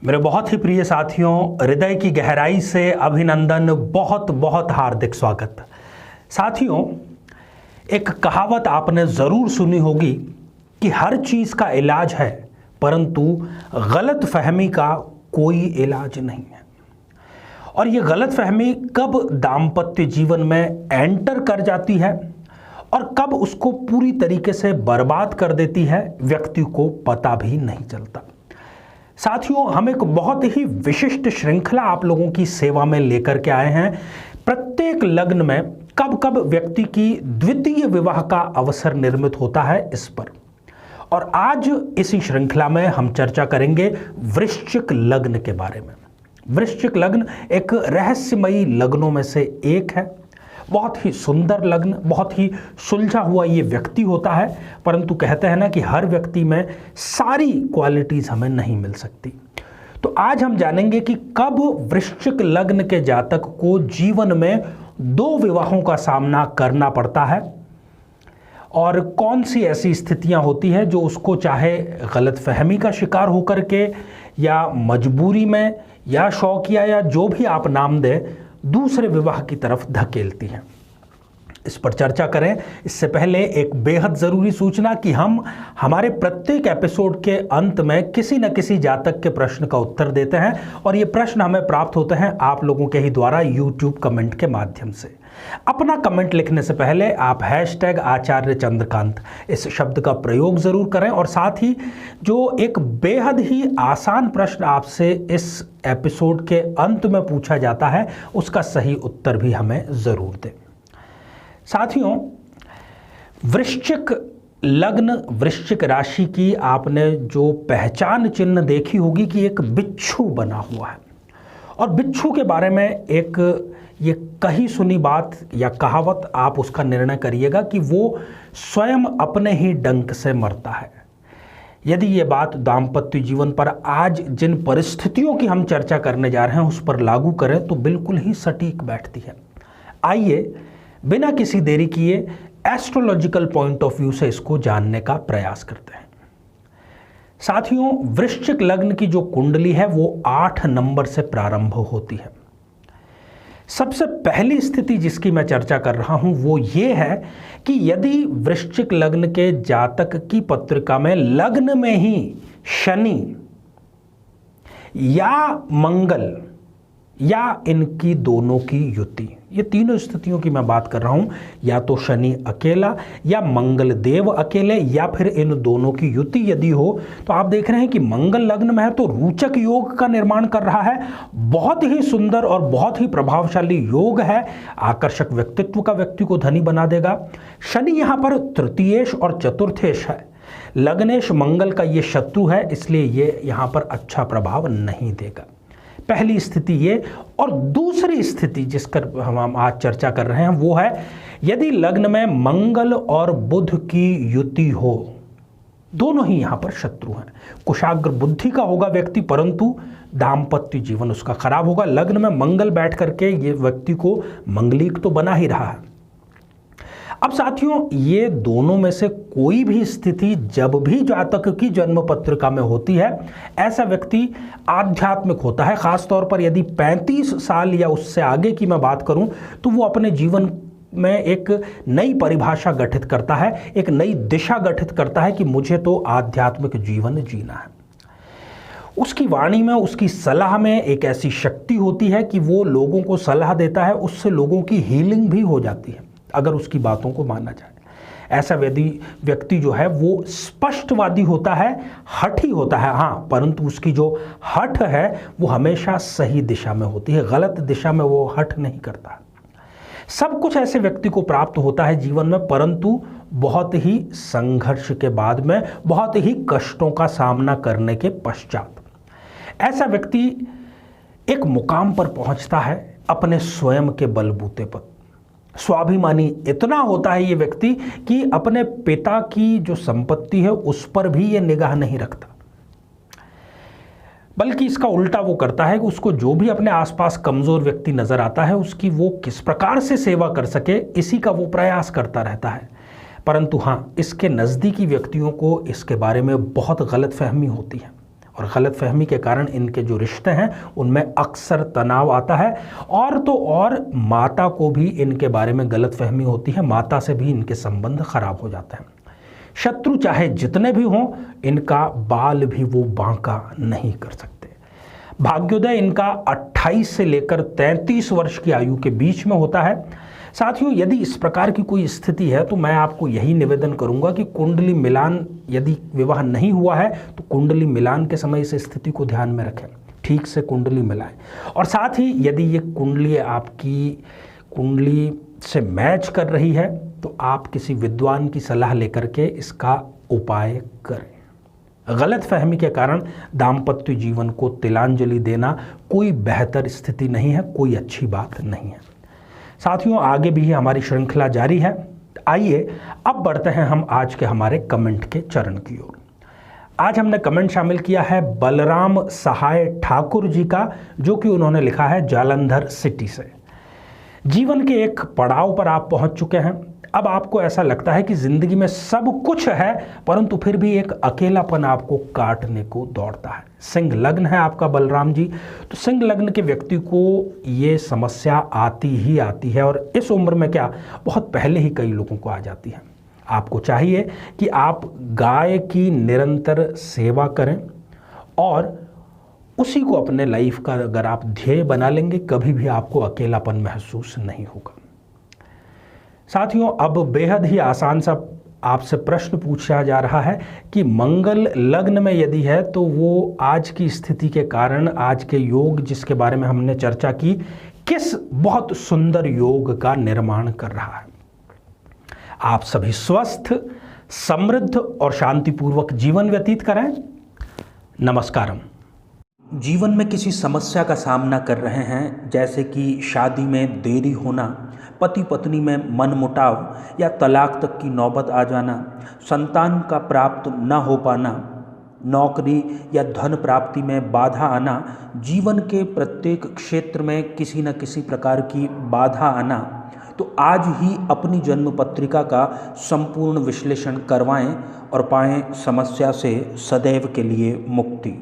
मेरे बहुत ही प्रिय साथियों, हृदय की गहराई से अभिनंदन, बहुत बहुत हार्दिक स्वागत। साथियों, एक कहावत आपने ज़रूर सुनी होगी कि हर चीज़ का इलाज है, परंतु गलत फहमी का कोई इलाज नहीं है। और ये गलत फहमी कब दाम्पत्य जीवन में एंटर कर जाती है और कब उसको पूरी तरीके से बर्बाद कर देती है, व्यक्ति को पता भी नहीं चलता। साथियों, हम एक बहुत ही विशिष्ट श्रृंखला आप लोगों की सेवा में लेकर के आए हैं। प्रत्येक लग्न में कब कब व्यक्ति की द्वितीय विवाह का अवसर निर्मित होता है, इस पर। और आज इसी श्रृंखला में हम चर्चा करेंगे वृश्चिक लग्न के बारे में। वृश्चिक लग्न एक रहस्यमयी लग्नों में से एक है। बहुत ही सुंदर लग्न, बहुत ही सुलझा हुआ ये व्यक्ति होता है, परंतु कहते हैं ना कि हर व्यक्ति में सारी क्वालिटीज हमें नहीं मिल सकती। तो आज हम जानेंगे कि कब वृश्चिक लग्न के जातक को जीवन में 2 विवाहों का सामना करना पड़ता है और कौन सी ऐसी स्थितियां होती हैं जो उसको चाहे गलतफहमी का शिकार होकर के या मजबूरी में या शौकिया या जो भी आप नाम दें, दूसरे विवाह की तरफ धकेलती हैं। इस पर चर्चा करें इससे पहले एक बेहद ज़रूरी सूचना कि हम हमारे प्रत्येक एपिसोड के अंत में किसी न किसी जातक के प्रश्न का उत्तर देते हैं और ये प्रश्न हमें प्राप्त होते हैं आप लोगों के ही द्वारा यूट्यूब कमेंट के माध्यम से। अपना कमेंट लिखने से पहले आप #आचार्य चंद्रकांत इस शब्द का प्रयोग ज़रूर करें और साथ ही जो एक बेहद ही आसान प्रश्न आपसे इस एपिसोड के अंत में पूछा जाता है उसका सही उत्तर भी हमें ज़रूर दें। साथियों, वृश्चिक लग्न, वृश्चिक राशि की आपने जो पहचान चिन्ह देखी होगी कि एक बिच्छू बना हुआ है। और बिच्छू के बारे में एक ये कही सुनी बात या कहावत, आप उसका निर्णय करिएगा कि वो स्वयं अपने ही डंक से मरता है। यदि ये बात दाम्पत्य जीवन पर आज जिन परिस्थितियों की हम चर्चा करने जा रहे हैं उस पर लागू करें तो बिल्कुल ही सटीक बैठती है। आइए बिना किसी देरी किए एस्ट्रोलॉजिकल पॉइंट ऑफ व्यू से इसको जानने का प्रयास करते हैं। साथियों, वृश्चिक लग्न की जो कुंडली है वो 8 नंबर से प्रारंभ होती है। सबसे पहली स्थिति जिसकी मैं चर्चा कर रहा हूं वो ये है कि यदि वृश्चिक लग्न के जातक की पत्रिका में लग्न में ही शनि या मंगल या इनकी दोनों की युति, ये तीनों स्थितियों की मैं बात कर रहा हूं, या तो शनि अकेला या मंगल देव अकेले या फिर इन दोनों की युति यदि हो, तो आप देख रहे हैं कि मंगल लग्न में है तो रोचक योग का निर्माण कर रहा है। बहुत ही सुंदर और बहुत ही प्रभावशाली योग है, आकर्षक व्यक्तित्व का व्यक्ति को धनी बना देगा। शनि यहाँ पर तृतीयेश और चतुर्थेश है, लग्नेश मंगल का ये शत्रु है, इसलिए ये यहाँ पर अच्छा प्रभाव नहीं देगा। पहली स्थिति ये। और दूसरी स्थिति जिस पर हम आज चर्चा कर रहे हैं वो है यदि लग्न में मंगल और बुध की युति हो, दोनों ही यहां पर शत्रु हैं। कुशाग्र बुद्धि का होगा व्यक्ति, परंतु दाम्पत्य जीवन उसका खराब होगा। लग्न में मंगल बैठ करके ये व्यक्ति को मंगलिक तो बना ही रहा है। अब साथियों, ये दोनों में से कोई भी स्थिति जब भी जातक की जन्म पत्रिका में होती है, ऐसा व्यक्ति आध्यात्मिक होता है। खास तौर पर यदि 35 साल या उससे आगे की मैं बात करूं तो वो अपने जीवन में एक नई परिभाषा गठित करता है, एक नई दिशा गठित करता है कि मुझे तो आध्यात्मिक जीवन जीना है। उसकी वाणी में, उसकी सलाह में एक ऐसी शक्ति होती है कि वो लोगों को सलाह देता है, उससे लोगों की हीलिंग भी हो जाती है अगर उसकी बातों को माना जाए। ऐसा व्यक्ति जो है वो स्पष्टवादी होता है, हठी होता है, हाँ, परंतु उसकी जो हठ है वो हमेशा सही दिशा में होती है, गलत दिशा में वो हठ नहीं करता। सब कुछ ऐसे व्यक्ति को प्राप्त होता है जीवन में, परंतु बहुत ही संघर्ष के बाद में, बहुत ही कष्टों का सामना करने के पश्चात ऐसा व्यक्ति एक मुकाम पर पहुंचता है अपने स्वयं के बलबूते पर। स्वाभिमानी इतना होता है ये व्यक्ति कि अपने पिता की जो संपत्ति है उस पर भी ये निगाह नहीं रखता, बल्कि इसका उल्टा वो करता है कि उसको जो भी अपने आसपास कमजोर व्यक्ति नजर आता है उसकी वो किस प्रकार से सेवा कर सके, इसी का वो प्रयास करता रहता है। परंतु हाँ, इसके नज़दीकी व्यक्तियों को इसके बारे में बहुत गलत फहमी होती है। और गलतफहमी के कारण इनके जो रिश्ते हैं उनमें अक्सर तनाव आता है। और तो और माता को भी इनके बारे में गलतफहमी होती है, माता से भी इनके संबंध खराब हो जाते हैं। शत्रु चाहे जितने भी हों, इनका बाल भी वो बांका नहीं कर सकते। भाग्योदय इनका 28 से लेकर 33 वर्ष की आयु के बीच में होता है। साथियों, यदि इस प्रकार की कोई स्थिति है तो मैं आपको यही निवेदन करूंगा कि कुंडली मिलान, यदि विवाह नहीं हुआ है तो कुंडली मिलान के समय इस स्थिति को ध्यान में रखें, ठीक से कुंडली मिलाएं। और साथ ही यदि ये कुंडली आपकी कुंडली से मैच कर रही है तो आप किसी विद्वान की सलाह लेकर के इसका उपाय करें। गलतफहमी के कारण दाम्पत्य जीवन को तिलांजलि देना कोई बेहतर स्थिति नहीं है, कोई अच्छी बात नहीं है। साथियों, आगे भी हमारी श्रृंखला जारी है। आइए अब बढ़ते हैं हम आज के हमारे कमेंट के चरण की ओर। आज हमने कमेंट शामिल किया है बलराम सहाय ठाकुर जी का, जो कि उन्होंने लिखा है जालंधर सिटी से। जीवन के एक पड़ाव पर आप पहुंच चुके हैं। अब आपको ऐसा लगता है कि जिंदगी में सब कुछ है, परंतु फिर भी एक अकेलापन आपको काटने को दौड़ता है। सिंह लग्न है आपका बलराम जी, तो सिंह लग्न के व्यक्ति को ये समस्या आती ही आती है, और इस उम्र में क्या, बहुत पहले ही कई लोगों को आ जाती है। आपको चाहिए कि आप गाय की निरंतर सेवा करें और उसी को अपने लाइफ का अगर आप ध्येय बना लेंगे, कभी भी आपको अकेलापन महसूस नहीं होगा। साथियों, अब बेहद ही आसान सा आपसे प्रश्न पूछा जा रहा है कि मंगल लग्न में यदि है तो वो आज की स्थिति के कारण, आज के योग जिसके बारे में हमने चर्चा की, किस बहुत सुंदर योग का निर्माण कर रहा है। आप सभी स्वस्थ, समृद्ध और शांतिपूर्वक जीवन व्यतीत करें। नमस्कारम। जीवन में किसी समस्या का सामना कर रहे हैं, जैसे कि शादी में देरी होना, पति पत्नी में मनमुटाव या तलाक तक की नौबत आ जाना, संतान का प्राप्त न हो पाना, नौकरी या धन प्राप्ति में बाधा आना, जीवन के प्रत्येक क्षेत्र में किसी न किसी प्रकार की बाधा आना, तो आज ही अपनी जन्म पत्रिका का संपूर्ण विश्लेषण करवाएं और पाएं समस्या से सदैव के लिए मुक्ति।